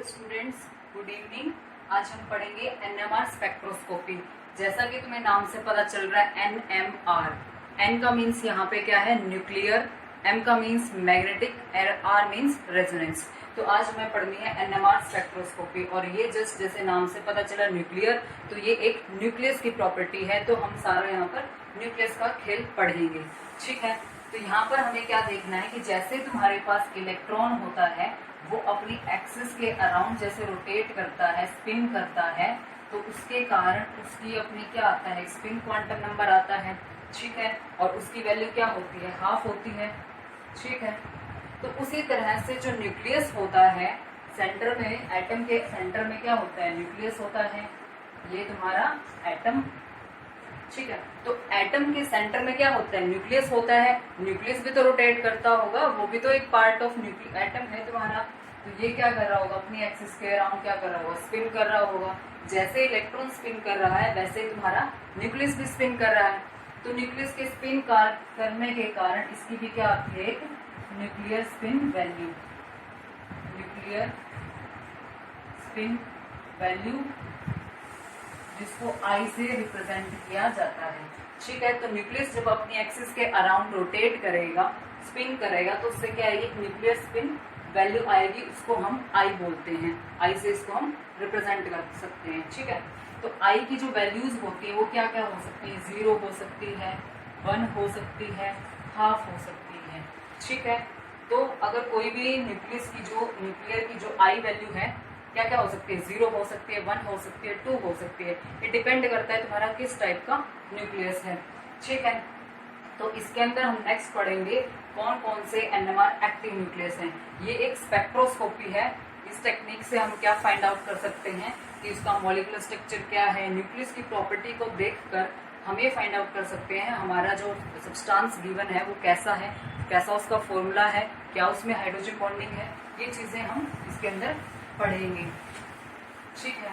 Hello students, good evening. आज हम पढ़ेंगे एनएमआर स्पेक्ट्रोस्कोपी। जैसा कि तुम्हें नाम से पता चल रहा है एनएमआर, एन का मीन्स यहाँ पे क्या है, न्यूक्लियर, एम का means magnetic, R means resonance. तो आज हमें पढ़नी है एनएमआर स्पेक्ट्रोस्कोपी। और ये जस्ट जैसे नाम से पता चला न्यूक्लियर, तो ये एक न्यूक्लियस की प्रॉपर्टी है। तो हम सारा यहाँ पर न्यूक्लियस का खेल पढ़ेंगे, ठीक है। तो यहाँ पर हमें क्या देखना है कि जैसे तुम्हारे पास इलेक्ट्रॉन होता है वो अपनी एक्सिस के अराउंड जैसे रोटेट करता है, स्पिन करता है, तो उसके कारण उसकी अपनी क्या आता है, स्पिन क्वांटम नंबर आता है, ठीक है। और उसकी वैल्यू क्या होती है, हाफ होती है, ठीक है। तो उसी तरह से जो न्यूक्लियस होता है, सेंटर में, एटम के सेंटर में क्या होता है, न्यूक्लियस होता है। ये तुम्हारा एटम, ठीक है। तो एटम के सेंटर में क्या होता है, न्यूक्लियस होता है। न्यूक्लियस भी तो रोटेट करता होगा, वो भी तो एक पार्ट ऑफ एटम है तुम्हारा। तो ये क्या कर रहा होगा, अपनी एक्सिस के अराउंड क्या कर रहा होगा, स्पिन कर रहा होगा। जैसे इलेक्ट्रॉन स्पिन कर रहा है वैसे ही तुम्हारा न्यूक्लियस भी स्पिन कर रहा है। तो न्यूक्लियस के स्पिन करने के कारण इसकी भी क्या आती है, एक nuclear spin value, nuclear spin value, जिसको आई से रिप्रेजेंट किया जाता है, ठीक है। तो न्यूक्लियस जब अपनी एक्सिस के अराउंड रोटेट करेगा, स्पिन करेगा, तो उससे क्या आएगी, न्यूक्लियर स्पिन वैल्यू आएगी। उसको हम आई बोलते हैं, आई से इसको हम रिप्रेजेंट कर सकते हैं, ठीक है। तो आई की जो वैल्यूज होती है वो क्या क्या हो सकती है, 0 हो सकती है, 1 हो सकती है, हाफ हो सकती है, ठीक है। तो अगर कोई भी न्यूक्लियस की जो न्यूक्लियर की जो आई वैल्यू है क्या क्या हो सकती है, 0 हो सकती है, 1 हो सकती है, 2 हो सकती है। ये डिपेंड करता है तुम्हारा किस टाइप का न्यूक्लियस है, ठीक है। तो इसके अंदर हम नेक्स्ट पढ़ेंगे कौन कौन से एनएमआर एक्टिव न्यूक्लियस हैं। ये एक स्पेक्ट्रोस्कोपी है। इस टेक्निक से हम क्या फाइंड आउट कर सकते हैं कि उसका मॉलिक्यूलर स्ट्रक्चर क्या है। न्यूक्लियस की प्रॉपर्टी को देखकर हम ये फाइंड आउट कर सकते हैं हमारा जो सब्सटेंस गिवन है वो कैसा है, कैसा उसका फॉर्मूला है, क्या उसमें हाइड्रोजन बॉन्डिंग है। ये चीजें हम इसके अंदर पढ़ेंगे, ठीक है।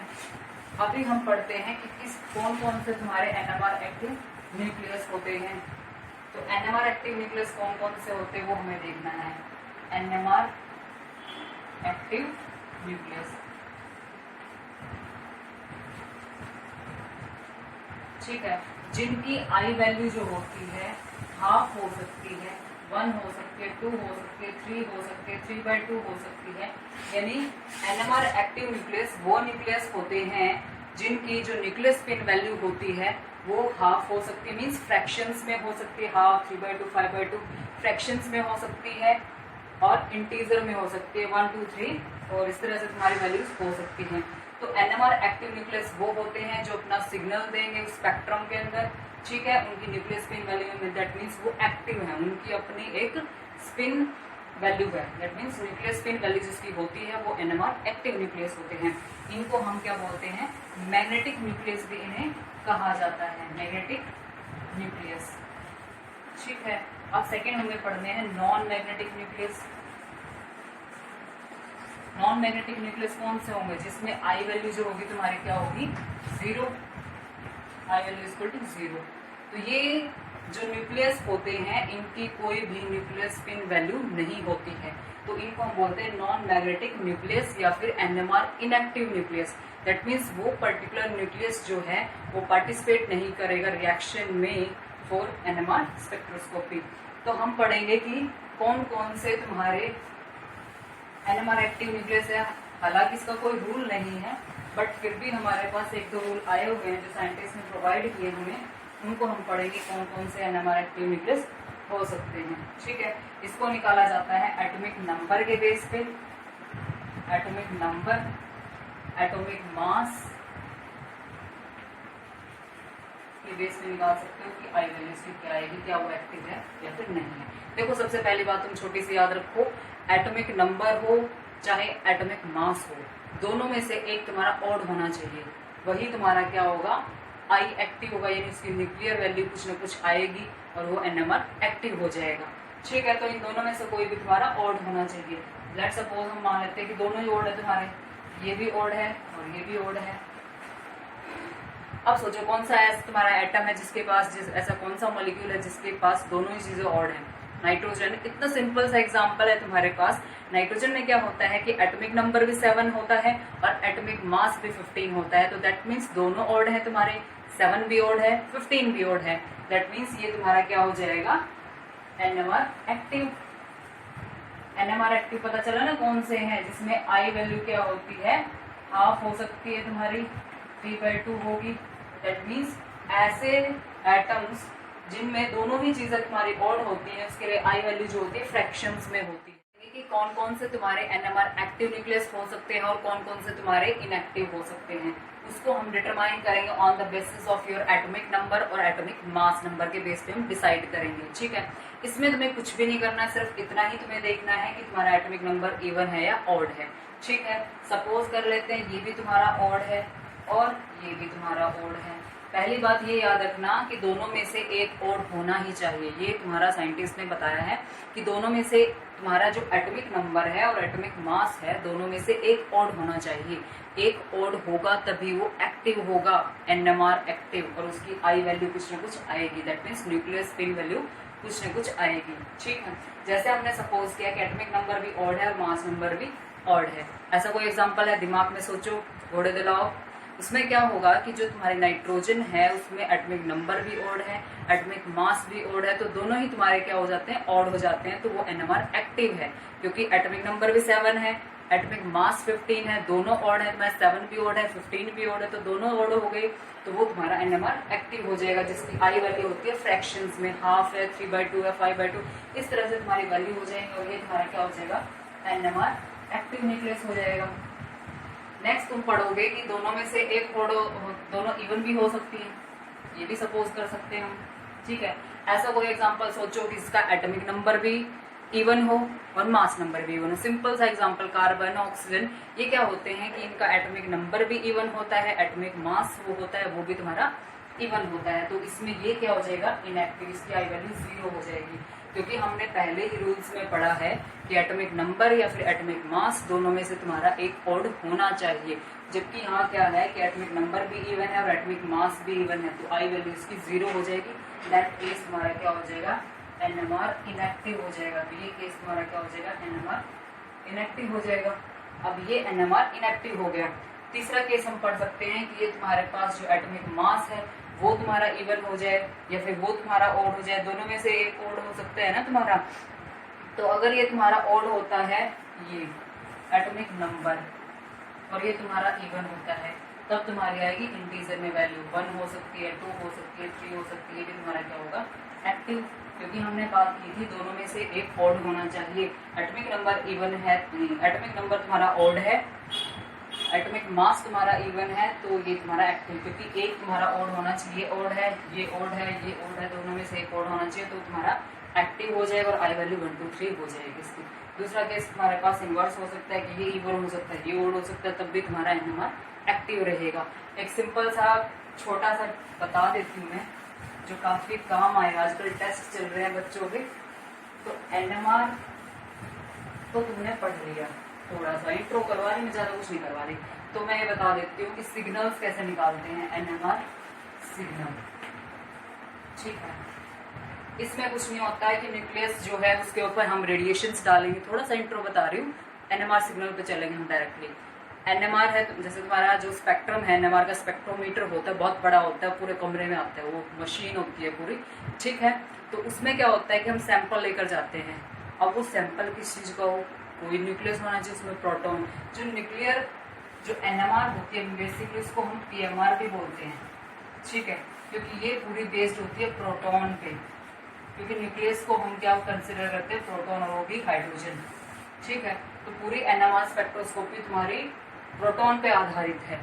अभी हम पढ़ते हैं कि किस कौन कौन से तुम्हारे एनएमआर एक्टिव न्यूक्लियस होते हैं। तो एनएमआर एक्टिव न्यूक्लियस कौन कौन से होते हैं वो हमें देखना है। एनएमआर एक्टिव न्यूक्लियस, ठीक है, जिनकी आई वैल्यू जो होती है हाफ हो सकती है, 1 हो सकती है, 2 हो सकती है, 3 हो सकती है, 3/2 हो सकती है। यानी एनएमआर एक्टिव न्यूक्लियस वो न्यूक्लियस होते हैं जिनकी जो न्यूक्लियस स्पिन वैल्यू होती है वो हाफ हो सकती है, मीन्स फ्रैक्शंस में हो सकती है, हाफ, 3/2, 5/2 फ्रैक्शंस में हो सकती है, और इंटीजर में हो सकती है, 1, 2, 3, और इस तरह से तुम्हारी वैल्यूज हो सकती हैं। तो एनएमआर एक्टिव न्यूक्लियस वो होते हैं जो अपना सिग्नल देंगे स्पेक्ट्रम के अंदर, ठीक है। उनकी न्यूक्लियर स्पिन वैल्यू में, दैट मीन्स वो एक्टिव है, उनकी अपनी एक स्पिन वैल्यू है, that means nuclear spin value जिसकी होती है वो एनएमआर एक्टिव न्यूक्लियस होते हैं। इनको हम क्या बोलते हैं, मैग्नेटिक न्यूक्लियस भी इन्हें कहा जाता है, मैग्नेटिक न्यूक्लियस, ठीक है। अब सेकेंड हमें पढ़ने हैं non magnetic nucleus. Non magnetic nucleus कौन से होंगे, जिसमें आई वैल्यू जो होगी तुम्हारी क्या होगी, 0, आई वैल्यू इक्वल टू 0। तो ये जो न्यूक्लियस होते हैं इनकी कोई भी न्यूक्लियर स्पिन वैल्यू नहीं होती है, तो इनको हम बोलते हैं नॉन मैग्नेटिक न्यूक्लियस या फिर NMR inactive nucleus. That means वो पर्टिकुलर न्यूक्लियस जो है वो पार्टिसिपेट नहीं करेगा रिएक्शन में फॉर एनएमआर स्पेक्ट्रोस्कोपी। तो हम पढ़ेंगे कि कौन कौन से तुम्हारे एनएमआर एक्टिव न्यूक्लियस है। हालांकि इसका कोई रूल नहीं है, बट फिर भी हमारे पास 1-2 रूल आए हुए हैं जो साइंटिस्ट ने प्रोवाइड किए हमें, उनको हम पढ़ेंगे कौन कौन से एनएमआर एक्टिव न्यूक्लियस हो सकते हैं, ठीक है। इसको निकाला जाता है एटॉमिक नंबर के बेस पे, एटॉमिक नंबर, एटॉमिक मास के बेस पे निकाल सकते हो कि आई वैल्यू इसकी क्या आएगी, क्या वो एक्टिव है या फिर नहीं है। देखो सबसे पहली बात तुम छोटी सी याद रखो, एटॉमिक नंबर हो चाहे एटॉमिक मास हो, दोनों में से एक तुम्हारा ऑड होना चाहिए, वही तुम्हारा क्या होगा, आई एक्टिव होगा, यानी उसकी न्यूक्लियर वैल्यू कुछ ना कुछ आएगी और वो एनएमआर एक्टिव हो जाएगा, ठीक है। तो इन दोनों में से कोई भी तुम्हारा ऑड होना चाहिए। लेट्स सपोज हम मान लेते हैं कि दोनों ही ऑड है तुम्हारे, ये भी ऑड है और ये भी ऑड है। अब सोचो कौन सा ऐसा तुम्हारा एटम है जिसके पास ऐसा कौन सा मॉलिक्यूल है जिसके पास दोनों ही चीजें ऑड है। नाइट्रोजन, इतना सिंपल सा एग्जांपल है तुम्हारे पास। नाइट्रोजन में क्या होता है कि एटॉमिक नंबर भी 7 होता है और एटॉमिक मास भी 15 होता है, तो दैट मीन्स दोनों ऑड है तुम्हारे, 7 भी ऑड है 15 भी ऑड है। दैट मीन्स ये तुम्हारा क्या हो जाएगा, एनएमआर एक्टिव। एनएमआर एक्टिव पता चला ना कौन से हैं, जिसमें आई वैल्यू क्या होती है, हाफ हो सकती है तुम्हारी, 3/2 होगी। दैट मीन्स ऐसे एटम्स जिनमें दोनों ही चीजें तुम्हारी ऑड होती हैं, उसके लिए आई वैल्यू जो होती है फ्रैक्शंस में होती है। कि कौन कौन से तुम्हारे एनएमआर एक्टिव न्यूक्लियस हो सकते हैं और कौन कौन से तुम्हारे इनएक्टिव हो सकते हैं, उसको हम डिटरमाइन करेंगे on the basis of your atomic number और एटॉमिक मास नंबर के बेस पे हम डिसाइड करेंगे। ठीक है, इसमें तुम्हें कुछ भी नहीं करना है, सिर्फ इतना ही तुम्हें देखना है कि तुम्हारा एटॉमिक नंबर इवन है या ऑड है। ठीक है, सपोज कर लेते हैं ये भी तुम्हारा ऑड है और ये भी तुम्हारा ऑड है। पहली बात ये याद रखना कि दोनों में से एक ऑड होना ही चाहिए, ये तुम्हारा साइंटिस्ट ने बताया है कि दोनों में से तुम्हारा जो एटॉमिक नंबर है और एटॉमिक मास है, दोनों में से एक ऑड होना चाहिए। एक ऑड होगा तभी वो एक्टिव होगा, एनएमआर एक्टिव, और उसकी आई वैल्यू कुछ ना कुछ आएगी। That means nuclear spin value कुछ ना कुछ आएगी। ठीक है, जैसे हमने सपोज किया कि एटॉमिक नंबर भी ऑड है और मास नंबर भी ऑड है। ऐसा कोई एग्जांपल है, दिमाग में सोचो, घोड़े दिलाओ। उसमें क्या होगा कि जो तुम्हारे नाइट्रोजन है उसमें एटॉमिक नंबर भी ऑड है, एटॉमिक मास भी ऑड है, तो दोनों ही तुम्हारे क्या हो जाते हैं, ऑड हो जाते हैं, तो वो एनएमआर एक्टिव है। क्योंकि एटॉमिक नंबर भी 7 है, एटॉमिक मास 15 है, दोनों ऑड है, तुम्हारे 7 भी ऑड है 15 भी ऑड है, तो दोनों ऑड हो गए, तो वो तुम्हारा एनएमआर एक्टिव हो जाएगा, जिसकी आई वैल्यू होती है फ्रैक्शंस में, हाफ है, 3/2 है, 5/2, इस तरह से तुम्हारी वैल्यू हो जाएगी और ये तुम्हारा क्या हो जाएगा, एनएमआर एक्टिव न्यूक्लियस हो जाएगा। नेक्स्ट तुम पढ़ोगे कि दोनों में से एक दोनों इवन भी हो सकती है, ये भी सपोज कर सकते हैं हम। ठीक है, ऐसा कोई एग्जांपल सोचो कि इसका एटॉमिक नंबर भी इवन हो और मास नंबर भी इवन हो। सिंपल सा एग्जांपल, कार्बन, ऑक्सीजन, ये क्या होते हैं कि इनका एटॉमिक नंबर भी इवन होता है, एटॉमिक मास वो होता है वो भी तुम्हारा इवन होता है, तो इसमें ये क्या हो जाएगा, इनएक्टिव, इसकी आई वैल्यू 0 हो जाएगी। क्योंकि हमने पहले ही रूल्स में पढ़ा है कि एटॉमिक नंबर या फिर एटॉमिक मास दोनों में से तुम्हारा एक ऑड होना चाहिए, जबकि यहाँ क्या है कि एटॉमिक नंबर भी इवन है और एटॉमिक मास भी इवन है, तो आई वैल्यू इसकी 0 हो जाएगी। दैट केस तुम्हारा क्या हो जाएगा, एनएमआर इनएक्टिव हो जाएगा। तो ये केस तुम्हारा क्या हो जाएगा, एनएमआर इनएक्टिव हो जाएगा। अब ये एनएमआर इनएक्टिव हो गया। तीसरा केस हम पढ़ सकते हैं कि ये तुम्हारे पास जो एटॉमिक मास है वो तुम्हारा इवन हो जाए या फिर वो तुम्हारा ऑड हो जाए, दोनों में से एक ऑड हो सकता है ना तुम्हारा। तो अगर ये तुम्हारा ऑड होता है, ये एटॉमिक नंबर, और ये तुम्हारा इवन होता है, तब तुम्हारी आएगी इंटीजर में वैल्यू, 1 हो सकती है, 2 हो सकती है, 3 हो सकती है, ये भी तुम्हारा क्या होगा, एक्टिव। क्योंकि हमने बात की थी दोनों में से एक ऑड होना चाहिए। एटॉमिक नंबर इवन है, एटॉमिक नंबर तुम्हारा ऑड है, एटॉमिक मास तुम्हारा इवन है, तो ये तुम्हारा एक्टिव, क्योंकि एक तुम्हारा ऑड होना चाहिए, ऑड है, ये ऑड है, ये ऑड है, दोनों में से एक ऑड होना चाहिए, तो तुम्हारा एक्टिव हो जाएगा और आई वैल्यू 1 2 3 हो जाएगी इसकी। दूसरा केस तुम्हारे पास इनवर्स हो सकता है कि ये इवन हो सकता है, ये ऑड हो सकता है, तब भी तुम्हारा एनएमआर एक्टिव रहेगा। एक सिंपल सा छोटा सा बता देती हूँ मैं, जो काफी काम आएगा, आजकल टेस्ट चल रहे हैं बच्चों के। तो एनएमआर तो तुमने पढ़ लिया, थोड़ा सा इंट्रो करवा रही, मैं ज्यादा कुछ नहीं करवा रही, तो मैं ये बता देती हूँ कि सिग्नल्स कैसे निकालते हैं, एनएमआर सिग्नल। ठीक है, इसमें कुछ नहीं होता है कि न्यूक्लियस जो है उसके ऊपर हम रेडिएशंस डालेंगे, थोड़ा सा इंट्रो बता रही हूँ। एनएमआर सिग्नल पे चलेंगे हम डायरेक्टली। एनएमआर है, जैसे तुम्हारा जो स्पेक्ट्रम है, एनएमआर का स्पेक्ट्रोमीटर होता है, बहुत बड़ा होता है, पूरे कमरे में आता है, वो मशीन होती है पूरी। ठीक है, तो उसमें क्या होता है कि हम सैंपल लेकर जाते हैं। अब वो सैंपल किस चीज का हो, कोई न्यूक्लियस होना चाहिए उसमें, प्रोटॉन। जो न्यूक्लियर जो एनएमआर होती है बेसिकली उसको हम पीएमआर भी बोलते हैं। ठीक है, क्योंकि ये पूरी बेस्ड होती है प्रोटॉन पे, क्योंकि न्यूक्लियस को हम क्या कंसिडर करते हैं, प्रोटॉन और वो भी हाइड्रोजन। ठीक है, तो पूरी एनएमआर स्पेक्ट्रोस्कोपी तुम्हारी प्रोटॉन पे आधारित है,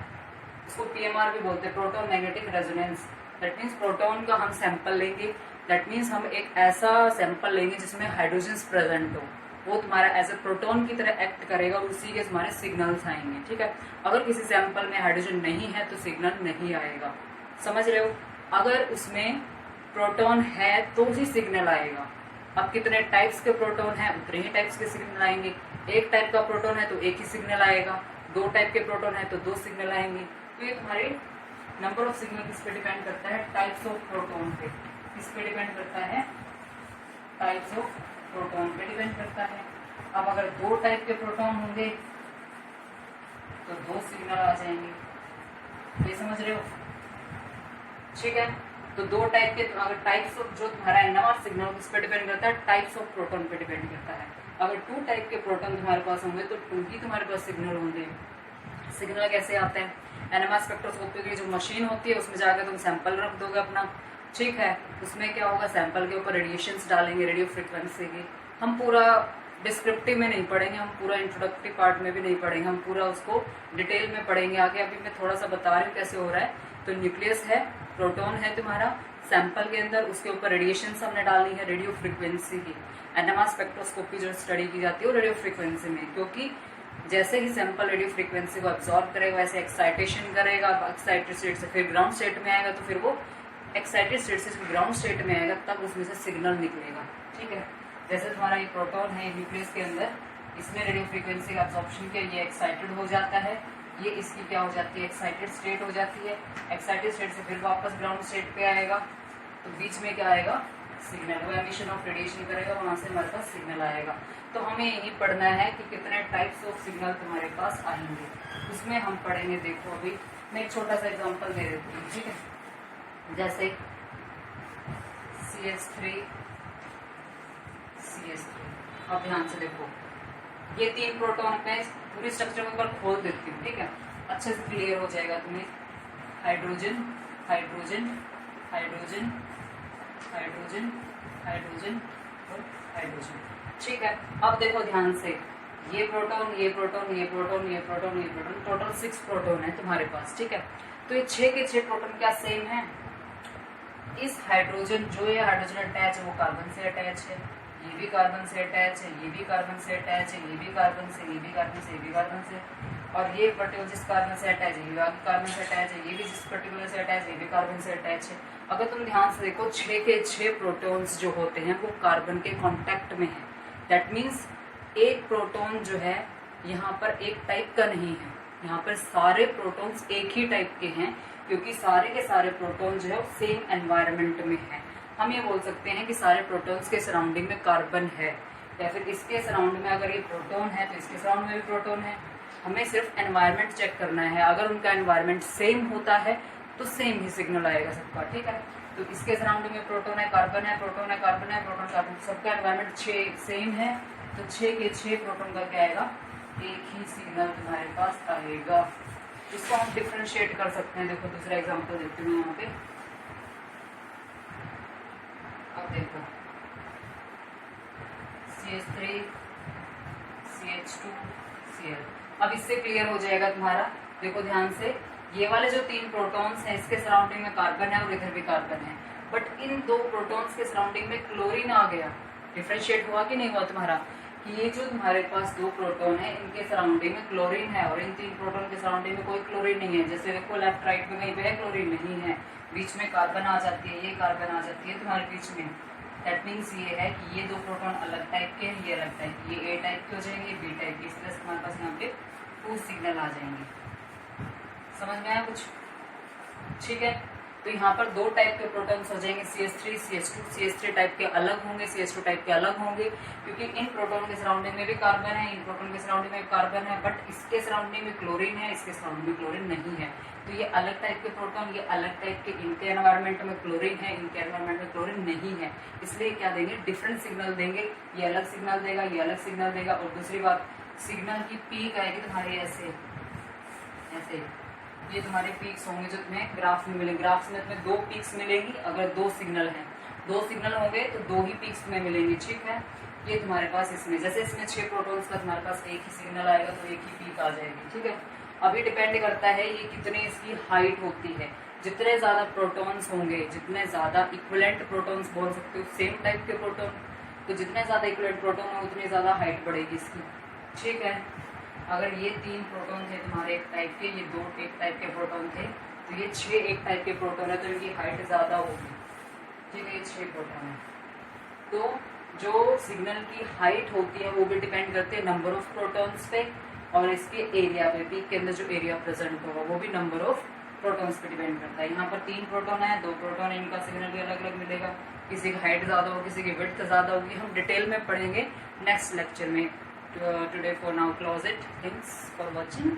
इसको पीएमआर भी बोलते हैं, proton magnetic resonance. That means proton का हम सैंपल लेंगे, दैट मीन्स हम एक ऐसा सैंपल लेंगे जिसमें हाइड्रोजन प्रेजेंट हो, वो तुम्हारा एज ए प्रोटॉन की तरह एक्ट करेगा और उसी के तुम्हारे सिग्नल्स आएंगे। ठीक है, अगर किसी सैंपल में हाइड्रोजन नहीं है तो सिग्नल नहीं आएगा, समझ रहे हो। अगर उसमें प्रोटॉन है तो ही सिग्नल आएगा। अब कितने टाइप्स के प्रोटॉन है उतने ही टाइप्स के सिग्नल आएंगे। एक टाइप का प्रोटॉन है तो एक ही सिग्नल आएगा, 2 टाइप के प्रोटॉन है तो 2 सिग्नल आएंगे। तो ये तुम्हारे नंबर ऑफ सिग्नल किस पे डिपेंड करता है, टाइप्स ऑफ प्रोटॉन पे। किस पे डिपेंड करता है, टाइप्स ऑफ प्रोटॉन पे डिपेंड करता है। अब अगर 2 टाइप के प्रोटॉन होंगे तो 2 सिग्नल आ जाएंगे, ये समझ रहे हो? ठीक है, तो 2 टाइप के, अगर टाइप्स ऑफ जो तुम्हारा NMR सिग्नल किस पे डिपेंड करता है, टाइप्स ऑफ प्रोटॉन पे डिपेंड करता है। अगर 2 टाइप के प्रोटॉन तुम्हारे पास होंगे तो 2 ही तुम्हारे पास सिग्नल होंगे। सिग्नल कैसे आते हैं? NMR स्पेक्ट्रोस्कोपी की जो मशीन होती है उसमें जाकर तुम सैंपल रख दोगे अपना, ठीक है, उसमें क्या होगा, सैंपल के ऊपर रेडिएशंस डालेंगे रेडियो फ्रिक्वेंसी की। हम पूरा डिस्क्रिप्टिव में नहीं पढ़ेंगे, हम पूरा इंट्रोडक्टिव पार्ट में भी नहीं पढ़ेंगे, हम पूरा उसको डिटेल में पढ़ेंगे आगे। अभी मैं थोड़ा सा बता रही हूँ कैसे हो रहा है। तो न्यूक्लियस है, प्रोटॉन है तुम्हारा सैंपल के अंदर, उसके ऊपर रेडिएशन हमने डालनी है रेडियो फ्रिक्वेंसी की। NMR स्पेक्ट्रोस्कोपी जो स्टडी की जाती है वो रेडियो फ्रिक्वेंसी में, क्योंकि जैसे ही सैंपल रेडियो फ्रिक्वेंसी को अब्सॉर्ब करेगा वैसे एक्साइटेशन करेगा, एक्साइटेड स्टेट से फिर ग्राउंड स्टेट में आएगा, तो फिर वो एक्साइटेड स्टेट से ग्राउंड स्टेट में आएगा, तब उसमें से सिग्नल निकलेगा। ठीक है, जैसे तुम्हारा ये प्रोटॉन है न्यूक्लियस के अंदर, इसमें रेडियो फ्रिक्वेंसी का अब्सॉर्प्शन किया, ये एक्साइटेड हो जाता है, ये इसकी क्या हो जाती है, एक्साइटेड स्टेट हो जाती है। एक्साइटेड स्टेट से फिर वापस ग्राउंड स्टेट पे आएगा, तो बीच में क्या आएगा, सिग्नल, वो एमिशन ऑफ रेडिएशन करेगा, वहां से हमारे पास सिग्नल आएगा। तो हमें यही पढ़ना है कि कितने टाइप्स ऑफ सिग्नल तुम्हारे पास आएंगे, उसमें हम पढ़ेंगे। देखो अभी मैं एक छोटा सा एग्जांपल दे देती हूँ, ठीक है। जैसे CH3 CH3, अब ध्यान से देखो, ये 3 प्रोटॉन में पूरी स्ट्रक्चर को एक बार खोल देती हूँ, ठीक है, अच्छे से क्लियर हो जाएगा तुम्हें। Hydrogen hydrogen hydrogen hydrogen hydrogen और हाइड्रोजन, ठीक है। अब देखो ध्यान से, ये प्रोटॉन ये प्रोटॉन ये प्रोटॉन ये प्रोटॉन ये प्रोटॉन, टोटल 6 प्रोटॉन है तुम्हारे पास, ठीक है। तो ये 6 के 6 प्रोटॉन क्या सेम है? इस हाइड्रोजन, जो ये हाइड्रोजन अटैच है वो कार्बन से अटैच है, ये भी कार्बन से अटैच है, ये भी कार्बन से अटैच है, ये भी कार्बन से, ये भी कार्बन से, ये भी कार्बन से, और ये पर्टिकुलर जिस कार्बन से अटैच है ये भी कार्बन से अटैच है, ये भी जिस पर्टिकुलर से अटैच है ये भी कार्बन से अटैच है। अगर तुम ध्यान से देखो, 6 के 6 प्रोटॉन्स जो होते हैं वो कार्बन के कांटेक्ट में है। दैट मीन्स एक प्रोटॉन जो है यहाँ पर एक टाइप का नहीं है, यहाँ पर सारे प्रोटॉन्स एक ही टाइप के हैं, क्योंकि सारे के सारे प्रोटॉन जो है वो सेम एनवायरनमेंट में है। हम ये बोल सकते हैं कि सारे प्रोटॉन्स के सराउंडिंग में कार्बन है, या फिर इसके सराउंड में अगर ये प्रोटॉन है तो इसके सराउंड में भी प्रोटॉन है। हमें सिर्फ एनवायरनमेंट चेक करना है, अगर उनका एनवायरनमेंट सेम होता है तो सेम ही सिग्नल आएगा सबका, ठीक है। तो इसके सराउंडिंग में प्रोटॉन है, कार्बन है, प्रोटॉन है, कार्बन है, प्रोटॉन कार्बन, सबका एनवायरनमेंट 6 सेम है, तो 6 के 6 प्रोटॉन का क्या आएगा, एक ही सिग्नल तुम्हारे पास आएगा। इसको हम डिफरेंशिएट कर सकते हैं। देखो दूसरा एग्जांपल देती हूँ यहाँ पे। अब देखो CH3 CH2 Cl, अब इससे क्लियर हो जाएगा तुम्हारा। देखो ध्यान से, ये वाले जो 3 प्रोटॉन्स हैं इसके सराउंडिंग में कार्बन है और इधर भी कार्बन है, बट इन 2 प्रोटॉन्स के सराउंडिंग में क्लोरीन आ गया। डिफरेंशिएट हुआ कि नहीं हुआ तुम्हारा, कि ये जो तुम्हारे पास 2 प्रोटॉन है इनके सराउंडिंग में क्लोरीन है और इन 3 प्रोटॉन के सराउंडिंग में कोई क्लोरीन नहीं है। जैसे देखो लेफ्ट राइट में कहीं पे है क्लोरीन नहीं है, बीच में कार्बन आ जाती है, ये कार्बन आ जाती है तुम्हारे बीच में। दैट मीन्स ये है कि ये 2 प्रोटॉन अलग टाइप के हैं, ये अलग टाइप के, ये A टाइप के हो जाएंगे, ये B टाइप के, इस तरह से तुम्हारे पास यहाँ पे 2 सिग्नल आ जाएंगे। समझ में आया कुछ? ठीक है, तो यहाँ पर 2 टाइप के प्रोटॉन्स हो जाएंगे, CH3 CH2। CH3 टाइप के अलग होंगे, CH2 टाइप के अलग होंगे, क्योंकि इन प्रोटॉन के सराउंडिंग में भी कार्बन है, इन प्रोटॉन के सराउंडिंग में कार्बन है, बट इसके सराउंडिंग में क्लोरीन है, इसके सराउंडिंग में क्लोरीन नहीं है। तो ये अलग टाइप के प्रोटॉन, ये अलग टाइप के, इनके एनवायरनमेंट में क्लोरीन है, इनके एनवायरनमेंट में क्लोरीन नहीं है, इसलिए क्या देंगे, डिफरेंट सिग्नल देंगे। ये अलग सिग्नल देगा, ये अलग सिग्नल देगा। और दूसरी बात, सिग्नल की पीक आएगी तुम्हारी ऐसे ऐसे, ये तुम्हारे पीक्स होंगे जो तुम्हें ग्राफ में मिलेंगे। ग्राफ में तुम्हें 2 पीक्स मिलेंगी अगर 2 सिग्नल हैं, 2 सिग्नल होंगे तो 2 ही पीक्स तुम्हें मिलेंगी, ठीक है। ये तुम्हारे पास इसमें, जैसे इसमें 6 प्रोटॉन्स का तुम्हारे पास एक ही सिग्नल आएगा तो एक ही पीक आ जाएगी, ठीक है। अभी डिपेंड करता है ये कितने इसकी हाइट होती है। जितने ज्यादा प्रोटॉन्स होंगे, जितने ज्यादा इक्विवेलेंट प्रोटॉन्स बोल सकते हो, सेम टाइप के प्रोटॉन, तो जितने ज्यादा इक्विवेलेंट प्रोटॉन हो उतनी ज्यादा हाइट बढ़ेगी इसकी, ठीक है। अगर ये 3 प्रोटॉन थे तुम्हारे एक टाइप के, ये 2 एक टाइप के प्रोटॉन थे, तो ये 6 एक टाइप के प्रोटॉन है, तो इनकी हाइट ज्यादा होगी, ठीक है। ये 6 प्रोटॉन है, तो जो सिग्नल की हाइट होती है वो भी डिपेंड करती है नंबर ऑफ प्रोटॉन्स पे और इसके एरिया पे, पीक के अंदर जो एरिया प्रेजेंट होगा वो भी नंबर ऑफ प्रोटॉन्स पे डिपेंड करता है। यहाँ पर 3 प्रोटॉन है, 2 प्रोटॉन है, इनका सिग्नल भी अलग अलग मिलेगा, किसी की हाइट ज्यादा होगी, किसी की विड्थ ज्यादा होगी। हम डिटेल में पढ़ेंगे नेक्स्ट लेक्चर में। Today for now close it. Thanks for watching.